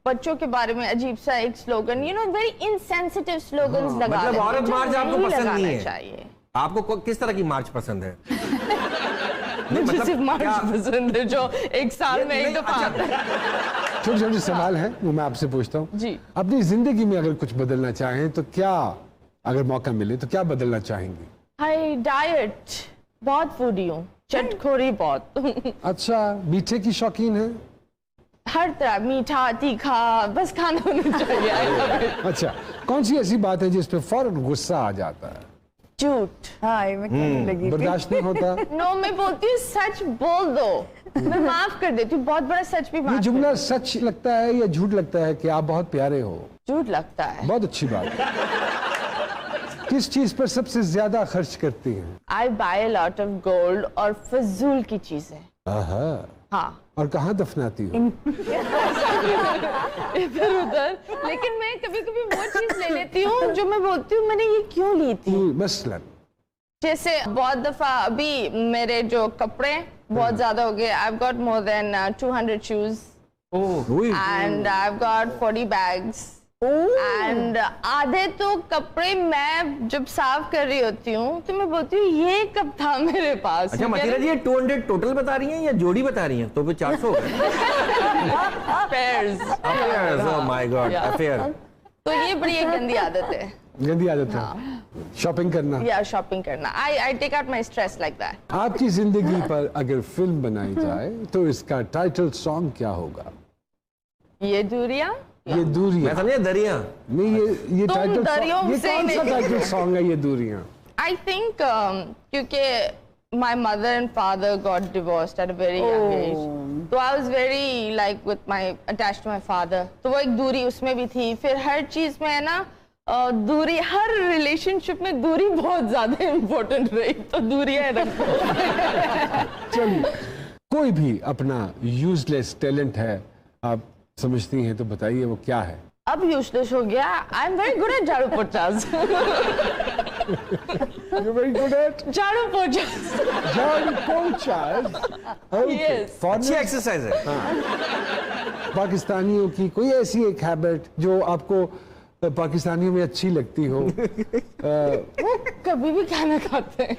बच्चों के बारे में अजीब सा एक slogan, you know, very insensitive slogans लगा रहे हैं। मतलब औरत मार्च आपको पसंद नहीं है? चाहिए आपको किस तरह की मार्च पसंद है? मुझे सिर्फ मार्च पसंद है जो एक साल में एक दफा आता है। छोटे छोटे सवाल हैं वो मैं आपसे पूछता हूँ जी। अपनी जिंदगी में अगर कुछ बदलना चाहें तो क्या, अगर मौका मिले तो क्या बदलना चाहेंगी? हाय, डाइट, बहुत फूडी हूँ, चटखोरी बहुत। अच्छा, मीठे की शौकीन है? हर तरह, मीठा तीखा, बस खाना होना चाहिए। अच्छा, कौन सी ऐसी बात है जिस पे फौरन गुस्सा आ जाता है? झूठ। हाँ, मैं कहने लगी बर्दाश्त नहीं होता? नो, मैं बोलती हूँ सच बोल दो, मैं माफ कर देती हूँ, बहुत बड़ा सच भी ये माफ। जुमला सच लगता है या झूठ लगता है कि आप बहुत प्यारे हो? झूठ लगता है। बहुत अच्छी बात है। किस चीज पर सबसे ज्यादा खर्च करती हैं? I buy a lot of gold और फजूल की चीजें। हाँ, और कहाँ दफनाती हो? इधर उधर। लेकिन मैं कभी कभी वो चीज ले लेती हूँ जो मैं बोलती हूँ मैंने ये क्यों ली थी। मसलन जैसे बहुत दफा अभी मेरे जो कपड़े बहुत ज्यादा हो गए। I've got more than 200 shoes and I've got 40 bags and आधे तो कपड़े मैं जब साफ कर रही होती हूँ तो मैं बोलती हूँ ये कब था मेरे पास। अच्छा मतीरा जी, ये 200 टोटल बता रही हैं या जोड़ी बता रही हैं? तो फिर 400 Pairs। oh my God, affair। तो ये बड़ी एक गंदी आदत है। गंदी आदत है शॉपिंग करना? या शॉपिंग करना। I take out my stress like that। आपकी जिंदगी पर अगर फिल्म बनाई जाए तो इसका टाइटल सॉन्ग क्या होगा? ये दूरियां। ये दूरियां। मैं समझे दरिया। नहीं, ये टाइटल सॉन्ग, ये कौन सा टाइटल सॉन्ग है ये दूरियां? I think क्योंकि my mother and father got divorced at a very young age, तो I was very like with my attached to my father, तो वो एक दूरी उसमें भी थी। फिर हर चीज में है ना दूरी, हर रिलेशनशिप में दूरी बहुत ज्यादा इम्पोर्टेंट रही, तो दूरियां रखो। चलिए, कोई भी अपना यूजलेस टैलेंट है आप समझती हैं तो बताइए वो क्या है? अब यूजलेस हो गया। I am very good at झाड़ू पोछा। You're very good at झाड़ू पोछा। झाड़ू पोछा। Yes। अच्छी एक्सरसाइज है। पाकिस्तानियों की कोई ऐसी एक हैबिट जो आपको पाकिस्तानियों में अच्छी लगती हो? वो कभी भी खाना खाते हैं।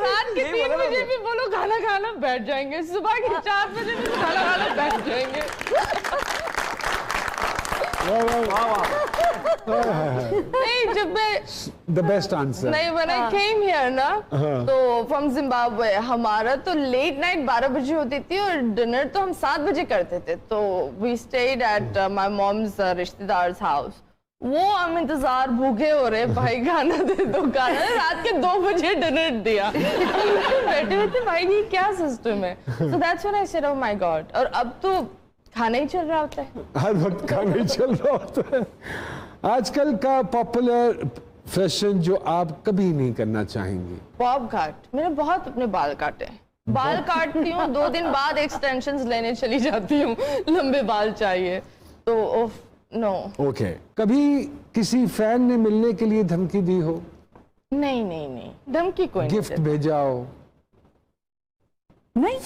रात के 3 बजे भी बोलो खाना खाना बैठ जाएंगे, सुबह के 4 बजे भी खाना खाना बैठ जाएंगे। नहीं, जब मैं द बेस्ट आंसर। नहीं, when I came here ना, तो फ्रॉम जिम्बाब्वे हमारा तो लेट नाइट 12 बजे होती थी और डिनर तो हम 7 बजे करते थे। तो we stayed at my mom's रिश्तेदार्स हाउस। वो हम इंतजार भूखे हो रहे, भाई खाना दे दो खाना। रात के 2 बजे डिनर दिया। बैठे हुए थे, भाई ये क्या सिस्टम है। So that's when I said, oh my God। और अब तो खाना ही चल रहा होता है, हर वक्त खाना ही चल रहा होता है। आजकल का पॉपुलर फैशन जो आप कभी नहीं करना चाहेंगी? Bob cut. मैंने बहुत अपने बाल काटे हैं। बाल काटती हूँ, 2 दिन बाद एक्सटेंशंस लेने चली जाती हूँ, लंबे बाल चाहिए तो नो। ओके, कभी किसी फैन ने मिलने के लिए धमकी दी हो? नहीं नहीं नहीं, धमकी कोई नहीं। गिफ्ट भेजा हो? नहीं,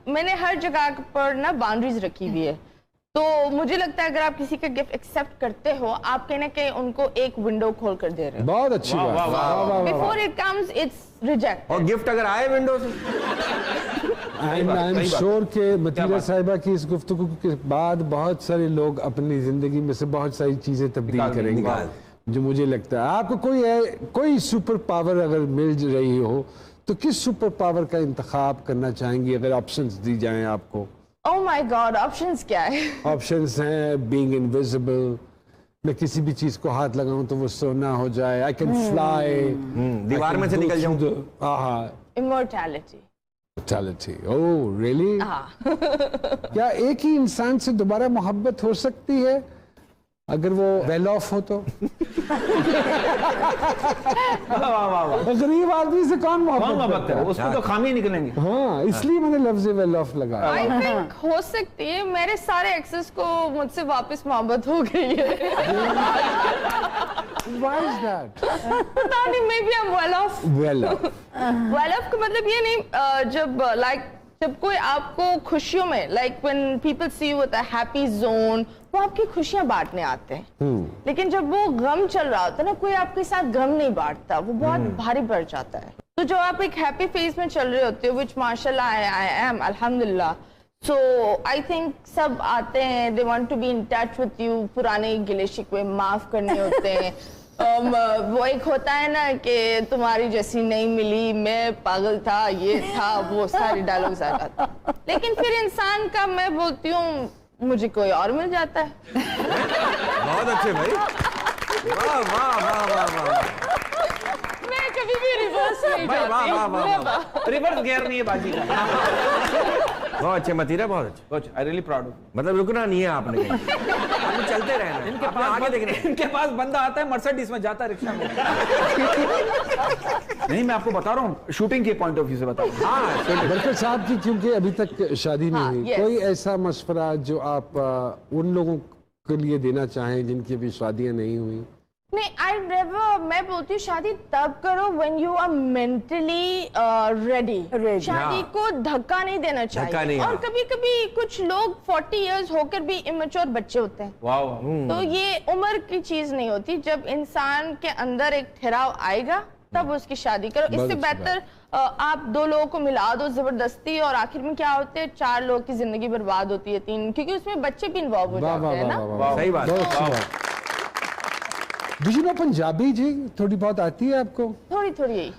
मैंने हर जगह पर ना बाउंड्रीज रखी हुई है। तो मुझे लगता है अगर आप किसी का गिफ्ट एक्सेप्ट करते हो, आप कहीं ना कहीं उनको एक विंडो खोल कर दे रहे हो। बहुत अच्छी बात। Before it comes it's reject. और गिफ्ट अगर आए विंडो से, आई एम श्योर के मतीरा साहिबा की इस गुफ्तगू के बाद बहुत सारे लोग अपनी जिंदगी में से बहुत सारी चीजें तब्दील करेंगे। जो मुझे लगता है आपको कोई सुपर पावर अगर मिल रही हो तो किस सुपर पावर का इंतखाब करना चाहेंगी अगर ऑप्शंस दी जाएं आपको? ओह माय गॉड, ऑप्शंस क्या है? ऑप्शंस हैं बीइंग इनविजिबल, मैं किसी भी चीज को हाथ लगाऊं तो वो सोना हो जाए, आई कैन फ्लाई, दीवार में से निकल जाऊं, इमॉर्टैलिटी। Oh really? क्या एक ही इंसान से दोबारा मोहब्बत हो सकती है अगर वो वेल ऑफ हो तो? गरीब आदमी से कौन मोहब्बत करे? उसको तो खामी निकलेंगे। हाँ, इसलिए मैंने लफ्ज़ वेल ऑफ लगाया। आई थिंक हो सकती है। मेरे सारे एक्सेस को मुझसे वापस मोहब्बत हो गई है। Why is that? पता नहीं, maybe I'm well off. Well, Well off का मतलब ये नहीं, जब कोई आपको खुशियों में, like when people see you with a happy zone, वो आपकी खुशियां बांटने आते हैं। लेकिन जब वो गम चल रहा होता है ना, कोई आपके साथ गम नहीं बांटता, वो बहुत भारी पड़ जाता है। तो जब आप एक हैप्पी फेज में चल रहे होते हो, which माशाल्लाह I am, अल्हम्दुलिल्लाह, so I think सब आते हैं, they want to be in touch with you, पुराने गिले शिकवे माफ करने होते हैं। वो एक होता है ना कि तुम्हारी जैसी नहीं मिली, मैं पागल था, ये था, वो सारे डायलॉग्स आ जाते हैं। लेकिन फिर इंसान का मैं बोलती हूँ मुझे कोई और मिल जाता है। बहुत अच्छे भाई, वाह वाह वाह वाह वाह, मैं कभी भी रिवर्स नहीं वाह वाह वाह वाह वाह, जाती। रिवर्स गियर नहीं है बाजी का। बहुत अच्छे मतीरा, बहुत अच्छे। Coach I really proud of. मतलब रुकना नहीं है आपने कहीं, आपने चलते रहना है, इनके आपने पास आगे देखना है। इनके पास बंदा आता है मर्सिडीज में, जाता है रिक्शा में। नहीं, मैं आपको बता रहा हूँ शूटिंग के पॉइंट ऑफ व्यू से बता रहा हूँ। हाँ, बरकत साहब की क्योंकि अभी तक शादी नहीं हाँ, हुई, yes. कोई ऐसा मशवरा जो आप उन लोगों के लिए देना चाहें जिनकी अभी शादियां नहीं हुई? नहीं, आई नेवर, मैं बोलती हूँ शादी तब करो when you are mentally ready. शादी को धक्का नहीं देना धक्का नहीं, चाहिए। और हाँ। कभी कभी कुछ लोग 40 इयर्स होकर भी इमेच्योर बच्चे होते हैं। वाह तो ये उम्र की चीज नहीं होती। जब इंसान के अंदर एक ठहराव आएगा तब उसकी शादी करो। बहुत इससे अच्छी बेहतर आप दो लोगों को मिला दो जबरदस्ती, और आखिर में क्या होते हैं, 4 लोगों की जिंदगी बर्बाद होती है, 3, क्योंकि उसमें बच्चे भी इन्वॉल्व हो वाह जाते वाह हैं वाह ना। वाह वाह, सही बात। बहुत अच्छी बात। Do you know पंजाबी जी थोड़ी बहुत आती है आपको? थोड़ी थोड़ी।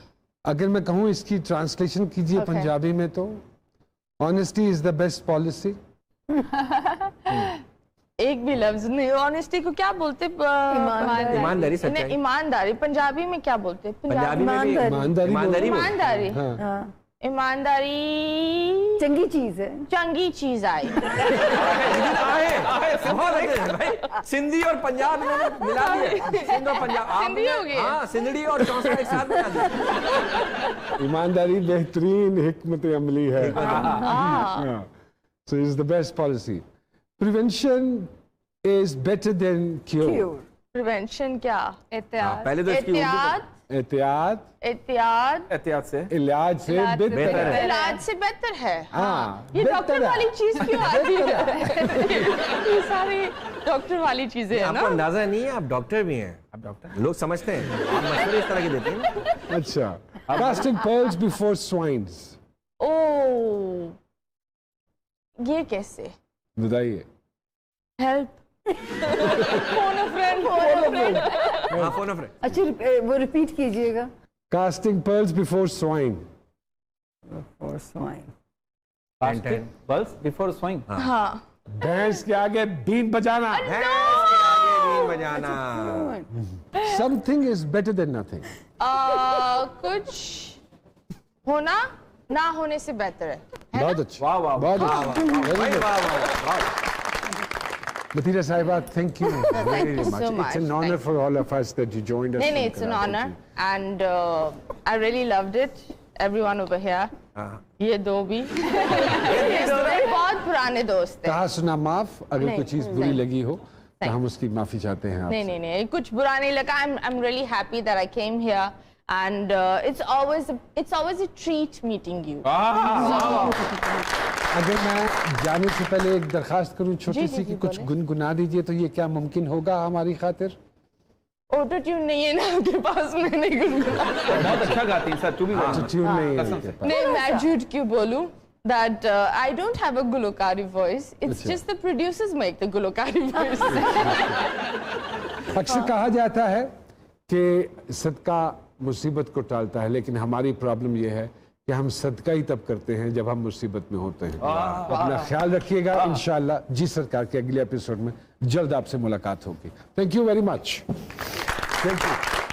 अगर मैं कहूँ इसकी ट्रांसलेशन कीजिए Okay. पंजाबी में तो, honesty is the best policy. एक भी लफ्ज नहीं। ऑनेस्टी को क्या बोलते? ईमानदारी, सच्चाई। नहीं, ईमानदारी पंजाबी में क्या बोलते? पंजाबी में भी ईमानदारी ईमानदारी में ईमानदारी। हाँ। ईमानदारी चंगी चीज है। चंगी चीज आई। बहुत अच्छे हैं भाई, सिंधी और पंजाब इन्होंने मिला दिया, सिंध और पंजाब सिंधी हो गई। हाँ, सिंधड़ी और चौसा एक साथ मिला दिया। ईमानदारी बेहतरीन हिकमत अमली है। So it's the best policy. Prevention is better than cure. Prevention क्या? हाँ, पहले तो इसकी उर्दू एहतियात। एहतियात एहतियात एहतियात से इलाज से बेहतर है। इलाज से बेहतर है। हाँ, ये बेहतर डॉक्टर है। वाली चीज क्यों आती है? ये सारी डॉक्टर वाली चीजें है आपको ना। अंदाजा नहीं है, आप डॉक्टर भी हैं। आप डॉक्टर लोग समझते हैं, आप मशवरे इस तरह के देते हैं। अच्छा, casting pearls before swines. ओ, ये कैसे? बताइए। Help. Phone a friend, phone a friend. हाँ, फोन ऑफ अच्छा वो रिपीट कीजिएगा। Casting pearls before swine. और स्वाइन। Pulse before swine. हाँ। भैंस के आगे बीन बजाना। भैंस के आगे बीन बजाना। Something is better than nothing. कुछ होना ना होने से बेहतर है। बहुत अच्छा। वाह, वाह, बहुत अच्छा। Very भाई, good. वाह, वाह, वाह। Mathira Sahiba, thank you very you much. so It's much. an honor Thank for all of us that you joined us. नहीं from नहीं, it's an honor Karachi. and I really loved it. Everyone over here. हाँ। ये दो भी। ये बहुत पुराने दोस्त हैं। कहा सुना माफ, अगर नहीं, कोई चीज बुरी नहीं। लगी हो तो हम उसकी माफी चाहते हैं नहीं आपसे। नहीं नहीं, कुछ बुरा नहीं लगा। I'm really happy that I came here and it's always a treat meeting you. अगर मैं जाने से पहले एक दरखास्त करूं छोटी जी, सी कि जी, कुछ बोलें। गुनगुना दीजिए, तो ये क्या मुमकिन होगा हमारी खातिर? ऑटो ट्यून नहीं है ना आपके पास, मैं नहीं गुनगुना। बहुत अच्छा गाती हैं सर, तू भी तो ट्यून नहीं है कसम इनके से। पास। नहीं, मैं झूठ क्यों बोलूं? That I don't have a gulokari voice. It's अच्छा। just the producers make the gulokari voice. अक्सर कहा जाता है कि सदका मुसीबत को टालता है, लेकिन हमारी प्रॉब्लम यह है कि हम सदका ही तब करते हैं जब हम मुसीबत में होते हैं। अपना ख्याल रखिएगा। इंशाल्लाह जी सरकार के अगले एपिसोड में जल्द आपसे मुलाकात होगी। Thank you very much. Thank you.